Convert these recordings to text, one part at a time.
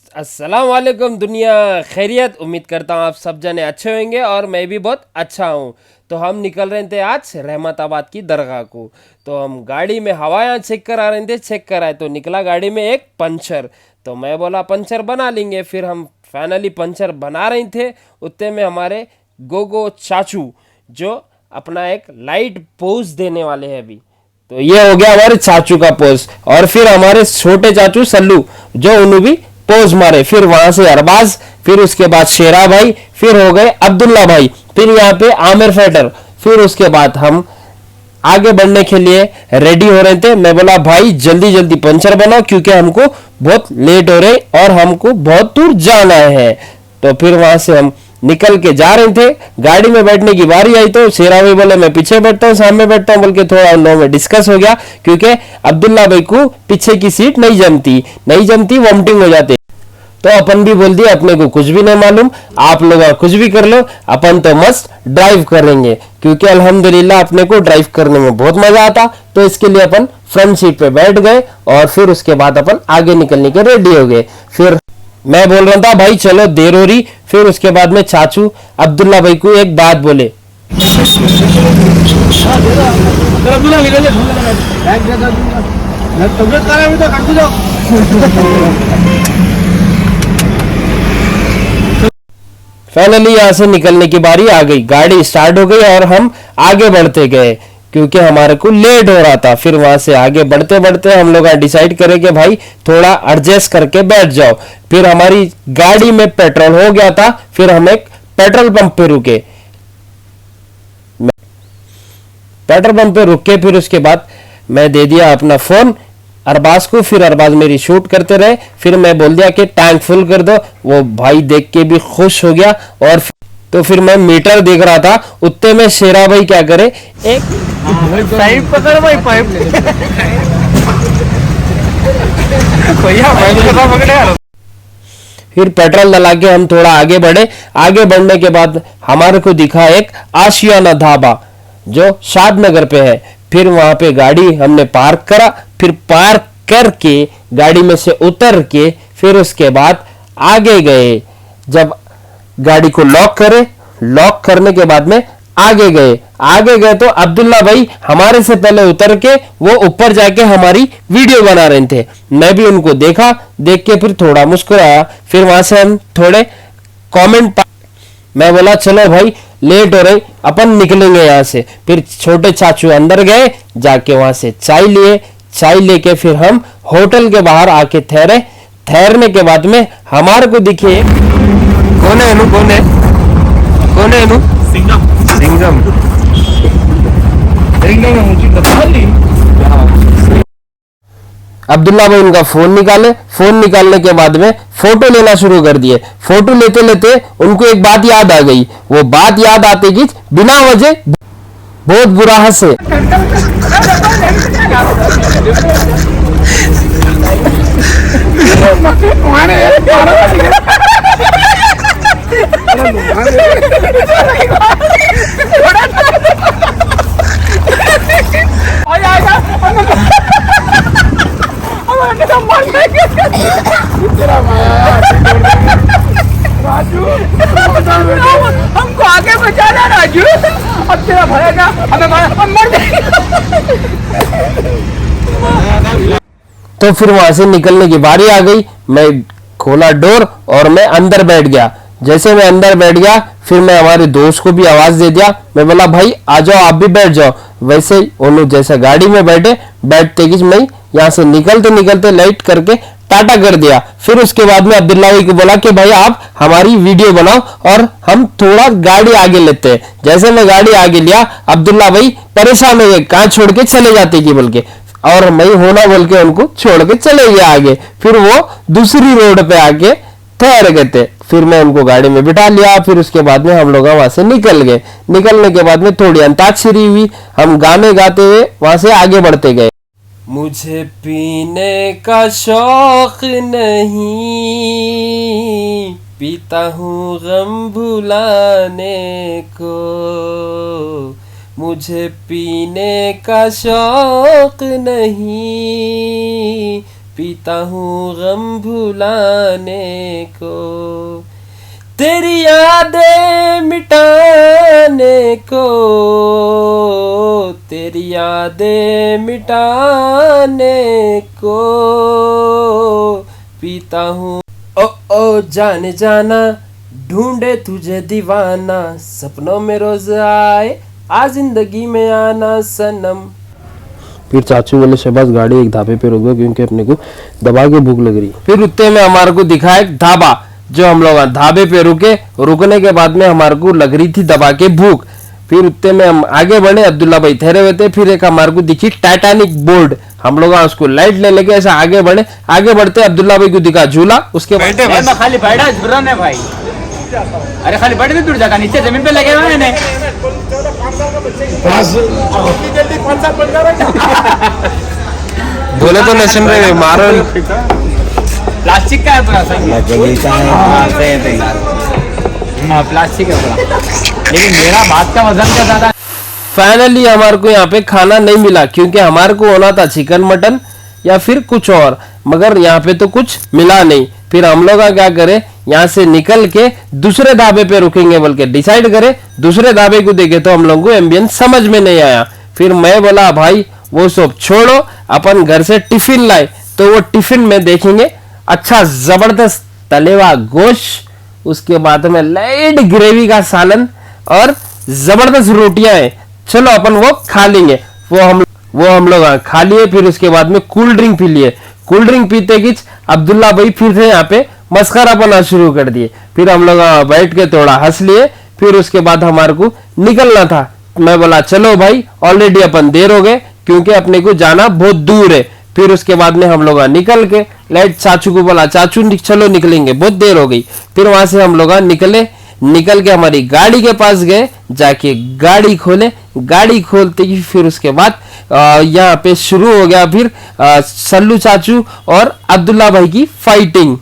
अस्सलाम वालेकुम दुनिया, खैरियत। उम्मीद करता हूँ आप सब जने अच्छे होंगे और मैं भी बहुत अच्छा हूँ। तो हम निकल रहे थे आज रहमताबाद की दरगाह को। तो हम गाड़ी में हवायाँ चेक करा रहे थे, चेक कराए तो निकला गाड़ी में एक पंचर। तो मैं बोला पंचर बना लेंगे, फिर हम फाइनली पंचर बना रहे थे। उतने में हमारे गोगो चाचू जो अपना एक लाइट पोज देने वाले हैं अभी, तो ये हो गया हमारे चाचू का पोज। और फिर हमारे छोटे चाचू सल्लू जो उन्होंने भी पोज मारे। फिर वहां से अरबाज, फिर उसके बाद शेरा भाई, फिर हो गए अब्दुल्ला भाई, फिर यहाँ पे आमिर फाइटर। फिर उसके बाद हम आगे बढ़ने के लिए रेडी हो रहे थे। मैं बोला भाई जल्दी जल्दी पंचर बनाओ क्योंकि हमको बहुत लेट हो रहे और हमको बहुत दूर जाना है। तो फिर वहां से हम निकल के जा रहे थे। गाड़ी में बैठने की बारी आई तो शेरा भाई बोले मैं पीछे बैठता हूँ, सामने बैठता हूँ, बल्कि थोड़ा उन लोगों में डिस्कस हो गया क्योंकि अब्दुल्ला भाई को पीछे की सीट नहीं जमती, वॉमिटिंग हो जाती। तो अपन भी बोल दिया अपने को कुछ भी नहीं मालूम, आप लोग कुछ भी कर लो, अपन तो मस्त ड्राइव करेंगे क्योंकि अल्हम्दुलिल्लाह अपने को ड्राइव करने में बहुत मजा आता। तो इसके लिए अपन फ्रंट सीट पे बैठ गए और फिर उसके बाद अपन आगे निकलने के रेडी हो गए। फिर मैं बोल रहा था भाई चलो देर हो रही। फिर उसके बाद में चाचू अब्दुल्ला भाई को एक बात बोले, फाइनली यहाँ से निकलने की बारी आ गई। गाड़ी स्टार्ट हो गई और हम आगे बढ़ते गए क्योंकि हमारे को लेट हो रहा था। फिर वहां से आगे बढ़ते बढ़ते हम लोग डिसाइड करें कि भाई थोड़ा एडजस्ट करके बैठ जाओ। फिर हमारी गाड़ी में पेट्रोल हो गया था। फिर हम एक पेट्रोल पंप पे रुके। पेट्रोल पंप पे रुक के फिर उसके बाद मैं दे दिया अपना फोन अरबाज को। फिर अरबाज मेरी शूट करते रहे। फिर मैं बोल दिया कि टैंक फुल कर दो। वो भाई देख के भी खुश हो गया। और तो फिर मैं मीटर देख रहा था, उतने में शेरा भाई क्या करे, एक पाइप पकड़ भाई, पाइप भैया पकड़े यार। फिर पेट्रोल डला के हम थोड़ा आगे बढ़े। आगे बढ़ने के बाद हमारे को दिखा एक आशियाना ढाबा जो शादनगर पे है। फिर वहां पे गाड़ी हमने पार्क करा। फिर पार्क करके गाड़ी में से उतर के फिर उसके बाद आगे गए। जब गाड़ी को लॉक करे, लॉक करने के बाद में आगे गए तो अब्दुल्ला भाई हमारे से पहले उतर के वो ऊपर जाके हमारी वीडियो बना रहे थे। मैं भी उनको देखा, देख के फिर थोड़ा मुस्कुराया। फिर वहां से हम थोड़े कमेंट, मैं बोला चलो भाई लेट हो रही, अपन निकलेंगे यहाँ से। फिर छोटे चाचू अंदर गए, जाके वहां से चाय लिए। चाय लेके फिर हम होटल के बाहर आके ठहरे। ठहरने के बाद में हमारे को दिखे, कौन है इनु, कौन है इनु, सिंगम अब्दुल्ला भाई उनका फोन निकाले। फोन निकालने के बाद में फोटो लेना शुरू कर दिए। फोटो लेते लेते उनको एक बात याद आ गई। वो बात याद आते कि बिना वजह बहुत बुरा हंसे। राजू हमको आगे बचाना राजू, अब तेरा भरेगा, हम मर जाएंगे। तो फिर वहां से निकलने की बारी आ गई। मैं खोला डोर और मैं अंदर बैठ गया। जैसे मैं अंदर बैठ गया फिर मैं हमारे दोस्त को भी आवाज दे दिया। मैं बोला भाई आ जाओ, आप भी बैठ जाओ। वैसे ही उन्होंने जैसे गाड़ी में बैठते कि मैं यहाँ से निकलते लाइट करके टाटा कर दिया। फिर उसके बाद में अब्दुल्ला भाई को बोला कि भाई आप हमारी वीडियो बनाओ और हम थोड़ा गाड़ी आगे लेते हैं। जैसे मैं गाड़ी आगे लिया, अब्दुल्ला भाई परेशान हो गए, कहाँ छोड़ के चले जाते कि बोल के, और मैं होना बोल के उनको छोड़ के चले गया आगे। फिर वो दूसरी रोड पे आके ठहर गए थे। फिर मैं उनको गाड़ी में बिठा लिया। फिर उसके बाद में हम लोग वहां से निकल गए। निकलने के बाद में थोड़ी अंताक्षरी हुई, हम गाने गाते हुए वहां से आगे बढ़ते गए। मुझे पीने का शौक नहीं, पीता हूँ गम भुलाने को। मुझे पीने का शौक नहीं, पीता हूँ गम भुलाने को, तेरी यादें मिटाने को, तेरी यादें मिटाने को पीता हूँ। ओ ओ जाने जाना ढूंढे तुझे दीवाना, सपनों में रोज आए आ जिंदगी में आना सनम। फिर चाचू बोले शहबाज गाड़ी एक ढाबे पे रुक गए क्योंकि अपने को दबा के भूख लग रही। फिर उतने में हमारे को दिखा एक ढाबा, जो हम लोग ढाबे पे रुके। रुकने के बाद में हमारे को लग रही थी दबा के भूख। फिर उतने में हम आगे बढ़े, अब्दुल्ला भाई ठहरे हुए थे। फिर एक हमारे को दिखी टाइटैनिक बोर्ड, हम लोग उसको लाइट ले लेके ऐसा आगे बढ़े। आगे बढ़ते अब्दुल्ला भाई को दिखा झूला, उसके बाद खाली बैठा झुर्रा ने भाई, अरे खाली बैठ भी टूट जाएगा, नीचे जमीन पे लगे हुए हैं। बोले तो नहीं सुन रहे, मारो। प्लास्टिक का है पूरा, प्लास्टिक है पूरा, लेकिन मेरा बात का वजन क्या ज्यादा। फाइनली हमारे को यहाँ पे खाना नहीं मिला क्योंकि हमारे को होना था चिकन मटन या फिर कुछ और, मगर यहाँ पे तो कुछ मिला नहीं। फिर हम लोग क्या करे, यहाँ से निकल के दूसरे ढाबे पे रुकेंगे बोल के डिसाइड करे। दूसरे ढाबे को देखे तो हम लोग को एम्बियंस समझ में नहीं आया। फिर मैं बोला भाई वो सब छोड़ो, अपन घर से टिफिन लाए, तो वो टिफिन में देखेंगे अच्छा जबरदस्त तले हुआ गोश्त, उसके बाद में लाइट ग्रेवी का सालन और जबरदस्त रोटियां हैं। चलो अपन वो खा लेंगे। वो हम लोग खा लिए। फिर उसके बाद में कूल ड्रिंक पी लिए। कूल ड्रिंक पीते कि अब्दुल्ला भाई फिर से यहाँ पे मस्करा बना शुरू कर दिए। फिर हम लोग बैठ के थोड़ा हंस लिए। फिर उसके बाद हमारे को निकलना था। मैं बोला चलो भाई ऑलरेडी अपन देर हो गए क्योंकि अपने को जाना बहुत दूर है। फिर उसके बाद में हम लोग निकल के लाइट चाचू को बोला चाचू चलो निकलेंगे, बहुत देर हो गई। फिर वहां से हम लोग निकल के हमारी गाड़ी के पास गए, जाके गाड़ी खोले। गाड़ी खोलते ही फिर उसके बाद यहाँ पे शुरू हो गया फिर सल्लू चाचू और अब्दुल्ला भाई की फाइटिंग।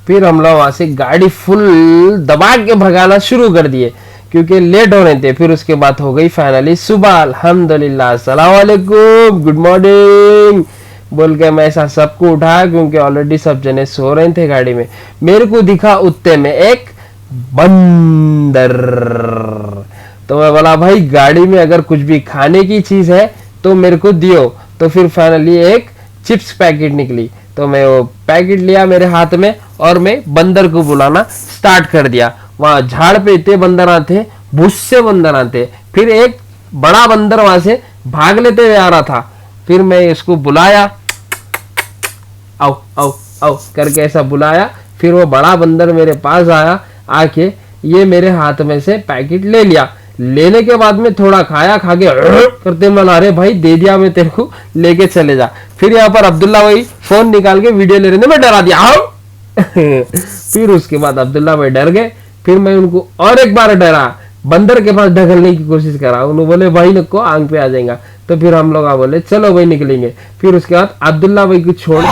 फिर हम लोग वहां से गाड़ी फुल दबा के भगाना शुरू कर दिए क्योंकि लेट हो रहे थे। फिर उसके बाद हो गई फाइनली सुबह, अल्हम्दुलिल्लाह, अस्सलाम वालेकुम, गुड मॉर्निंग बोल के मैं ऐसा सबको उठाया क्योंकि ऑलरेडी सब जने सो रहे थे गाड़ी में। मेरे को दिखा उत्ते में एक बंदर, तो मैं बोला भाई गाड़ी में अगर कुछ भी खाने की चीज है तो मेरे को दियो। तो फिर फाइनली एक चिप्स पैकेट निकली, तो मैं वो पैकेट लिया मेरे हाथ में और मैं बंदर को बुलाना स्टार्ट कर दिया। वहां झाड़ पे इतने बंदर आते, भूसे बंदर आते। फिर एक बड़ा बंदर वहां से भाग लेते हुए आ रहा था। फिर मैं इसको बुलाया, आओ आओ आओ करके ऐसा बुलाया। फिर वो बड़ा बंदर मेरे पास आया, आके ये मेरे हाथ में से पैकेट ले लिया। लेने के बाद में थोड़ा खाया, खा के करते मन, अरे भाई दे दिया, मैं तेरे को लेके चले जा। फिर यहाँ पर अब्दुल्ला भाई फोन निकाल के वीडियो ले रहे थे, मैं डरा दिया आओ। फिर उसके बाद अब्दुल्ला भाई डर गए। फिर मैं उनको और एक बार डरा, बंदर के पास ढकलने की कोशिश करा। उन्होंने बोले भाई लोग को आंख पे आ जाएगा। तो फिर हम लोग बोले चलो भाई निकलेंगे। फिर उसके बाद अब्दुल्ला भाई को छोड़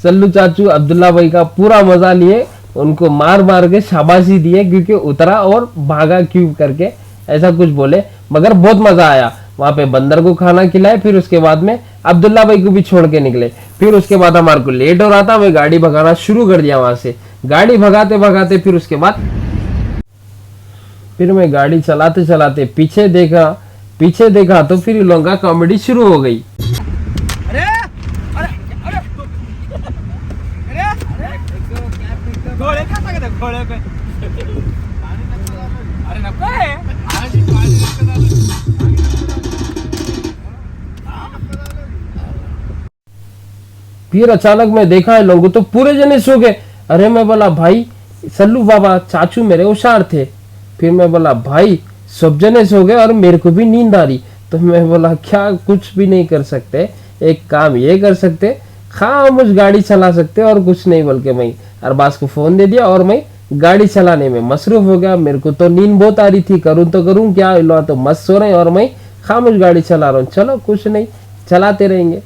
सल्लू चाचू अब्दुल्ला भाई का पूरा मजा लिए, उनको मार मार के शाबाशी दिए क्योंकि उतरा और भागा क्यूब करके ऐसा कुछ बोले, मगर बहुत मजा आया। वहां पे बंदर को खाना खिलाए। फिर उसके बाद में अब्दुल्ला भाई को भी छोड़ के निकले। फिर उसके बाद हमारे को लेट हो रहा था, मैं गाड़ी भगाना शुरू कर दिया। वहां से गाड़ी भगाते भगाते फिर उसके बाद फिर मैं गाड़ी चलाते चलाते पीछे देखा तो फिर इन लोगों का कॉमेडी शुरू हो गई। फिर अचानक मैं देखा इन लोगों तो पूरे जने सो गए। अरे मैं बोला भाई सल्लू बाबा चाचू मेरे होशियार थे, फिर मैं बोला भाई सब जने सो गए और मेरे को भी नींद आ रही। तो मैं बोला क्या कुछ भी नहीं कर सकते, एक काम ये कर सकते, खामोश गाड़ी चला सकते और कुछ नहीं बोल के मैं अरबाज को फोन दे दिया और मैं गाड़ी चलाने में मसरूफ हो गया। मेरे को तो नींद बहुत आ रही थी, करूँ तो करूँ क्या, लो तो मस्त सो रहे हैं और मैं खामोश गाड़ी चला रहा हूँ। चलो कुछ नहीं, चलाते रहेंगे,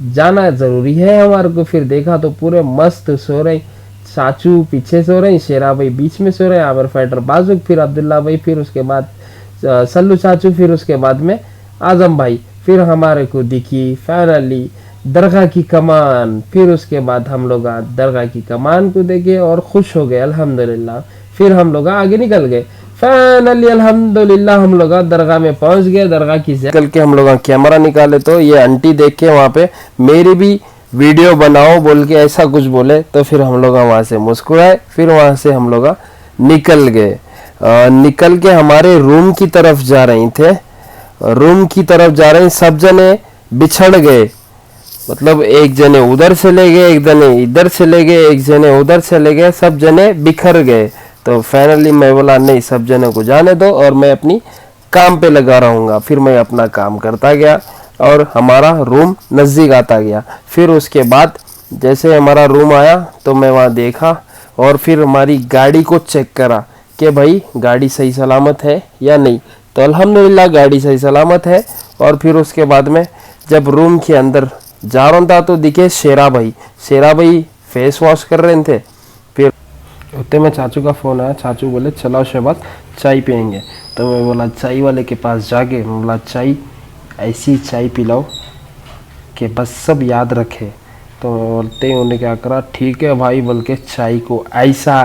जाना जरूरी है हमारे को। फिर देखा तो पूरे मस्त सो रहे, चाचू पीछे सो रहे, शेरा भाई बीच में सो रहे, आमिर फाइटर बाजू, फिर अब्दुल्ला भाई, फिर उसके बाद सल्लू चाचू, फिर उसके बाद में आजम भाई। फिर हमारे को दिखी फाइनली दरगाह की कमान। फिर उसके बाद हम लोग दरगाह की कमान को देखे और खुश हो गए अल्हम्दुलिल्लाह। फिर हम लोग आगे निकल गए। फाइनली अल्हम्दुलिल्लाह हम लोग दरगाह में पहुंच गए। दरगाह की निकल के हम लोग कैमरा निकाले तो ये आंटी देख के वहाँ पे मेरी भी वीडियो बनाओ बोल के ऐसा कुछ बोले, तो फिर हम लोग वहाँ से मुस्कुराए। फिर वहाँ से हम लोग निकल गए। निकल के हमारे रूम की तरफ जा रहे थे। रूम की तरफ जा रहे, सब जने बिछड़ गए, मतलब एक जने उधर से ले गए, एक जने इधर से ले गए, एक जने उधर से ले गए, सब जने बिखर गए। तो फाइनली मैं बोला नहीं, सब जने को जाने दो और मैं अपनी काम पे लगा रहूँगा। फिर मैं अपना काम करता गया और हमारा रूम नज़दीक आता गया। फिर उसके बाद जैसे हमारा रूम आया तो मैं वहाँ देखा और फिर हमारी गाड़ी को चेक करा कि भाई गाड़ी सही सलामत है या नहीं। तो अल्हम्दुलिल्लाह गाड़ी सही सलामत है। और फिर उसके बाद में जब रूम के अंदर जा रहा था तो दिखे शेरा भाई फेस वॉश कर रहे थे। फिर उतने में चाचू का फ़ोन आया, चाचू बोले चलो शहबाज चाय पियेंगे। तो मैं बोला चाय वाले के पास जाके मैं बोला चाय, ऐसी चाय पिलाओ कि बस सब याद रखे। तो बोलते ही उन्हें क्या करा, ठीक है भाई बोल के चाय को ऐसा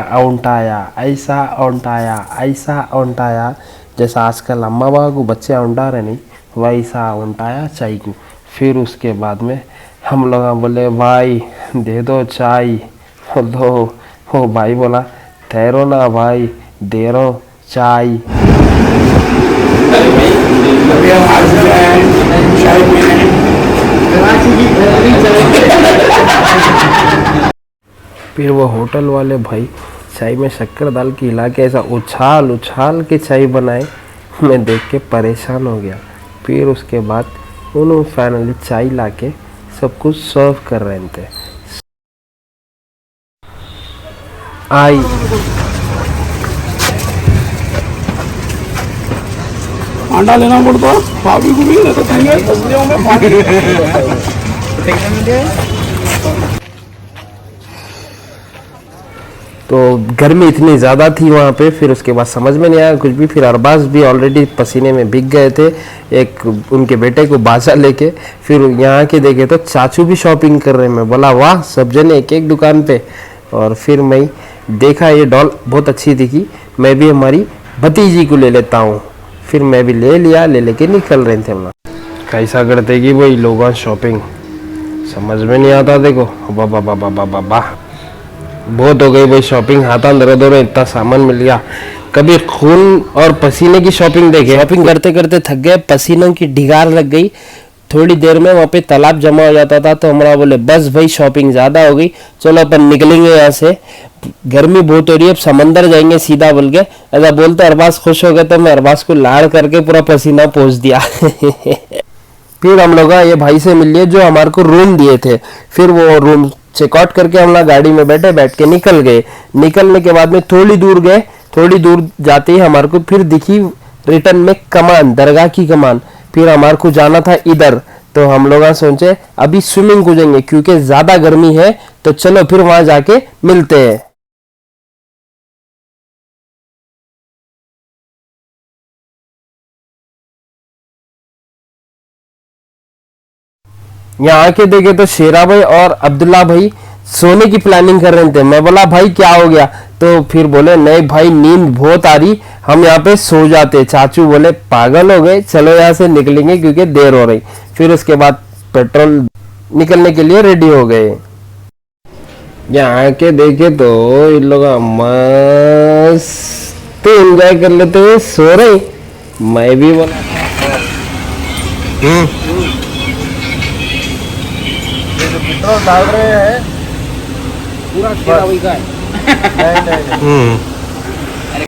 औंटाया जैसा आजकल अम्मा बाबा को बच्चे औंटा रहे नहीं, वैसा औंटाया चाय को। फिर उसके बाद में हम लोग बोले भाई दे दो चाय। दो वो भाई बोला ठहरो ना भाई, दे रहा हूँ चाय। फिर वो होटल वाले भाई चाय में शक्कर डाल के हिला के ऐसा उछाल के चाय बनाए, मैं देख के परेशान हो गया। फिर उसके बाद उन्होंने फाइनली चाय लाके सब कुछ सर्व कर रहे थे। आई अंडा लेना पड़ता, भाभी को भी नहीं देंगे बस्तियों में पानी। तो गर्मी इतनी ज़्यादा थी वहाँ पे, फिर उसके बाद समझ में नहीं आया कुछ भी। फिर अरबाज भी ऑलरेडी पसीने में भीग गए थे, एक उनके बेटे को बाजा लेके। फिर यहाँ के देखे तो चाचू भी शॉपिंग कर रहे हैं। मैं बोला वाह, सब जने एक एक दुकान पे। और फिर मैं देखा ये डॉल बहुत अच्छी दिखी, मैं भी हमारी भतीजी को ले लेता हूँ। फिर मैं भी ले लिया, ले लेके निकल रहे थे हम लोग। कैसा करते कि वही लोग शॉपिंग समझ में नहीं आता। देखो बाबा बहुत हो गई भाई शॉपिंग, हाथा दर्द हो रहा, इतना सामान मिल गया। कभी खून और पसीने की शॉपिंग देखे, शॉपिंग करते करते थक गए, पसीनों की ढिगार लग गई। थोड़ी देर में वहाँ पे तालाब जमा हो जाता था। तो हमारा बोले बस भाई शॉपिंग ज़्यादा हो गई, चलो अपन निकलेंगे यहाँ से, गर्मी बहुत हो रही है, अब समंदर जाएंगे सीधा बोल के। ऐसा बोलते अरबाज खुश हो गए तो मैं अरबाज को लाड़ करके पूरा पसीना पोंछ दिया। फिर हम लोग ये भाई से मिल लिए जो हमारे को रूम दिए थे। फिर वो रूम चेकआउट करके हम लोग गाड़ी में बैठ के निकल गए। निकलने के बाद में थोड़ी दूर गए, थोड़ी दूर जाते ही हमारे को फिर दिखी रिटर्न में कमान, दरगाह की कमान। फिर हमारे को जाना था इधर। तो हम लोग सोचे अभी स्विमिंग कूदेंगे क्योंकि ज्यादा गर्मी है, तो चलो फिर वहां जाके मिलते हैं। यहाँ आके देखे तो शेरा भाई और अब्दुल्ला भाई सोने की प्लानिंग कर रहे थे। मैं बोला भाई क्या हो गया, तो फिर बोले नहीं भाई नींद बहुत आ रही, हम यहाँ पे सो जाते। चाचू बोले पागल हो गए, चलो यहाँ से निकलेंगे क्योंकि देर हो रही। फिर उसके बाद पेट्रोल निकलने के लिए रेडी हो गए। यहाँ आके देखे तो इन लोग मस्त एंजॉय कर लेते हुए सो रहे। मैं भी बोला पेट्रोल डाल रहे हैं पूरा खेला हुई का है। नहीं।